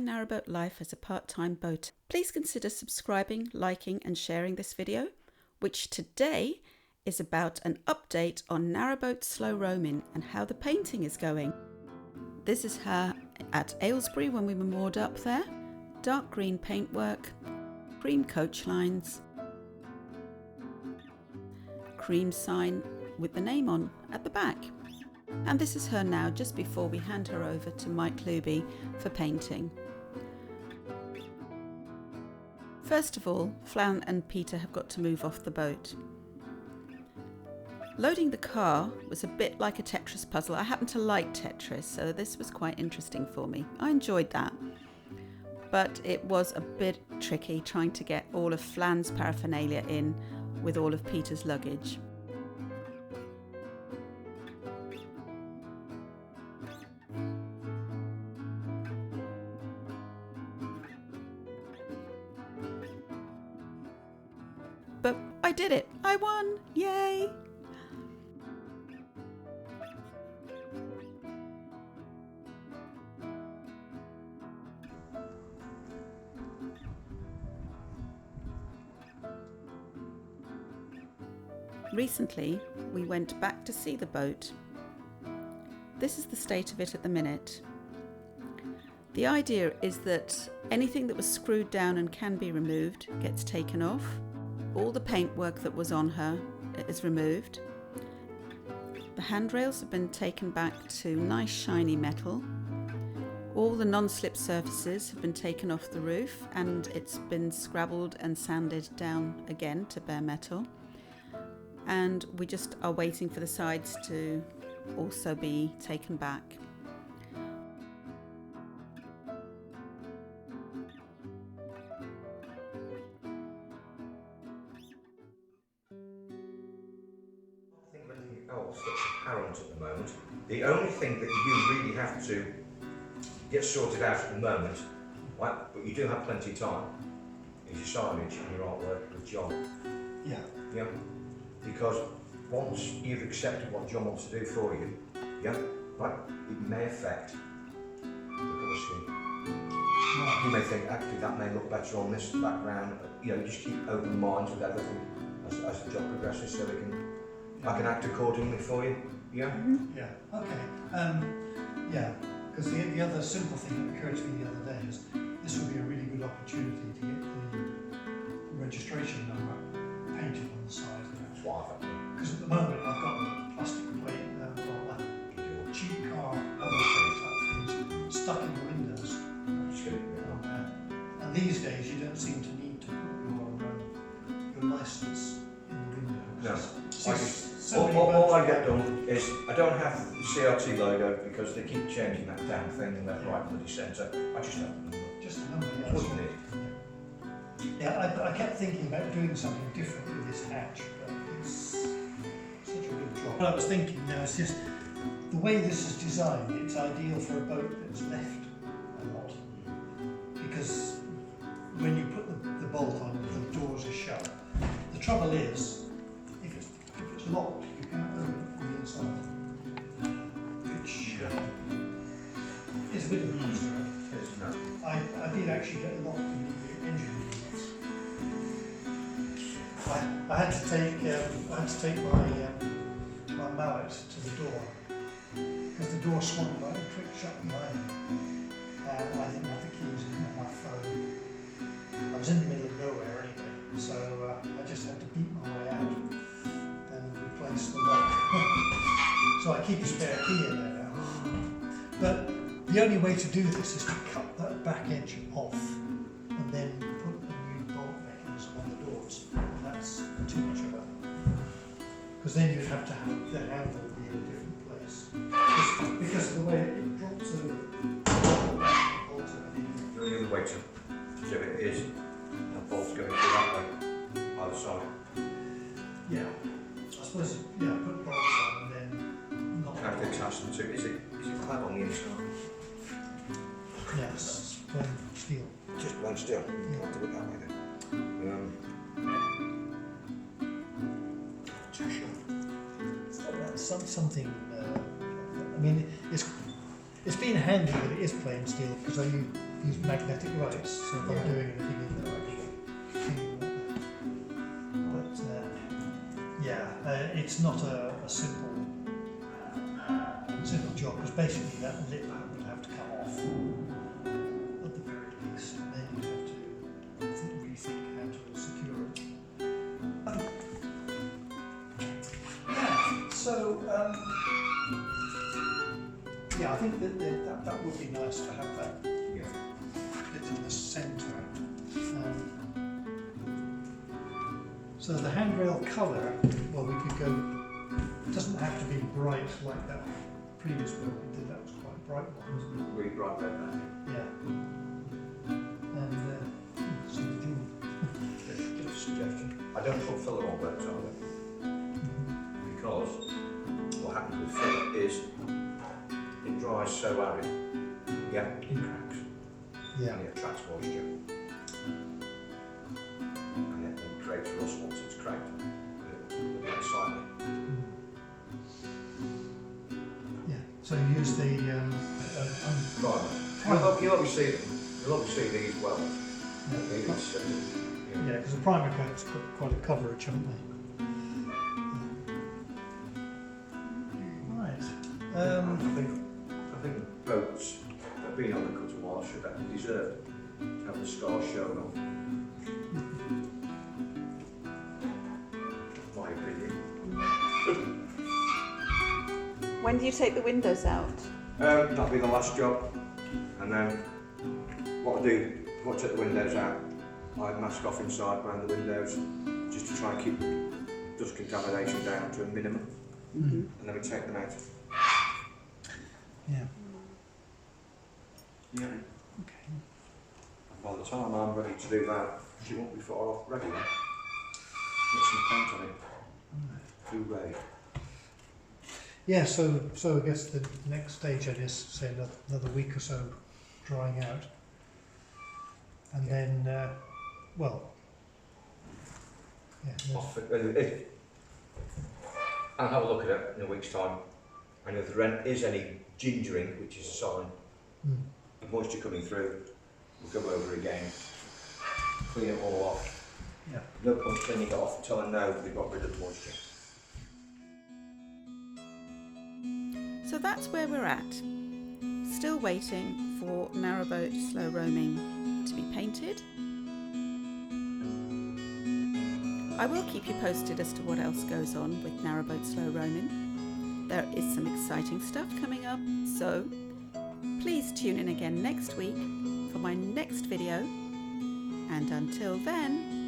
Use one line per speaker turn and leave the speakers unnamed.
narrowboat life as a part-time boater. Please consider subscribing, liking and sharing this video, which today is about an update on Narrowboat Sloe Roamin and how the painting is going. This is her at Aylesbury when we were moored up there. Dark green paintwork, cream coach lines, cream sign with the name on at the back. And this is her now just before we hand her over to Mike Looby for painting. First of all, Flan and Peter have got to move off the boat. Loading the car was a bit like a Tetris puzzle. I happen to like Tetris, so this was quite interesting for me. I enjoyed that. But it was a bit tricky trying to get all of Flan's paraphernalia in with all of Peter's luggage. But I did it! I won! Yay! Recently, we went back to see the boat. This is the state of it at the minute. The idea is that anything that was screwed down and can be removed gets taken off. All the paintwork that was on her is removed. The handrails have been taken back to nice shiny metal. All the non-slip surfaces have been taken off the roof and it's been scrabbled and sanded down again to bare metal. And we just are waiting for the sides to also be taken back.
Think of anything else that's apparent at the moment. The only thing that you really have to get sorted out at the moment, right, but you do have plenty of time, is your signage and your artwork with John.
Yeah.
Yeah. Because once you've accepted what John wants to do for you, yeah, right, it may affect the colour scheme.
Right.
You may think, actually, that may look better on this background. You know, just keep open minds with everything as the job progresses, so I can act accordingly for you. Yeah.
Mm-hmm.
Yeah. Okay. Yeah. Because the other simple thing that occurred to me the other day is this would be a really good opportunity to get the registration number painted on the side.
That's what I've done.
Because at the moment I've got a plastic plate, like cheap car, other type things stuck in the windows.
Just get it, you know.
And these days you don't seem to need to put your license in the window.
No. All I get done is I don't have the CRT logo because they keep changing that damn thing left, right, bloody centre. I just have the number.
Just a number, yeah.
That's what you need.
Yeah, I kept thinking about doing something different with this hatch, but it's such a good job. What I was thinking now is just the way this is designed, it's ideal for a boat that's left a lot. Because when you put the bolt on, the doors are shut. The trouble is, if it's locked, you can't open it from the inside. Which is a bit of a monster. I did actually get locked in the engine units. I had to take my mallet to the door because the door swung like a trick shut behind me, and I didn't have the keys in my phone. I was in the middle of nowhere anyway, so I just had to beat my way out and replace the lock. So I keep a spare key in there now. But the only way to do this is to cut that back edge off and then put the new bolt mechanism on the doors. And that's too much of a... Because then you'd have to have the handle be in a different place. Because of the way it drops over.
The only other way to do it is the bolt's going through that way, either side.
Yeah. I suppose, yeah, put bolts on and then not...
How to attach them to it. Is it clad on the inside?
Yes, plain steel.
Just plain steel. Can't do it that way then. Too sure.
That's something. I mean, it's been handy that it is plain steel because these magnetic lights, so if I'm doing anything in there, I can but it's not a simple job, because basically that lip would have to come off at the very least, and then you'd have to rethink how to secure it. I think that would be nice to have that bit in the centre. So the handrail colour, well, we could go, it doesn't have to be bright like that previous one we did, that was quite a bright one, wasn't it?
Really bright red, that.
Yeah. And some jewel.
Just a suggestion. I don't put filler on boats either, because what happens with filler is it dries so arid, it cracks,
Yeah.
and it attracts moisture, and it creates rust once it's cracked. Slightly.
Yeah. So you use the
Right. You'll obviously see them. You'll obviously see these well.
yeah, because the primer coat's got quite a coverage, haven't they? Right.
I think boats that have been on the cut a while should have deserved to have the scars shown off. My opinion.
When do you take the windows out?
That'll be the last job, and then what I do, once I take the windows out, I mask off inside around the windows, just to try and keep dust contamination down to a minimum, and then we take them out.
Yeah.
Yeah.
Okay.
And by the time I'm ready to do that, she won't be far off ready. Get some paint on it. Hooray.
Yeah. So I guess the next stage then is, say, another week or so drying out, and then
I'll have a look at it in a week's time, and if there is any gingering, which is a sign of moisture coming through, we'll go over again, clean it all off.
Yeah.
No point cleaning it off until I know we've got rid of the moisture.
So that's where we're at. Still waiting for Narrowboat Sloe Roamin to be painted. I will keep you posted as to what else goes on with Narrowboat Sloe Roamin. There is some exciting stuff coming up, so please tune in again next week for my next video. And until then,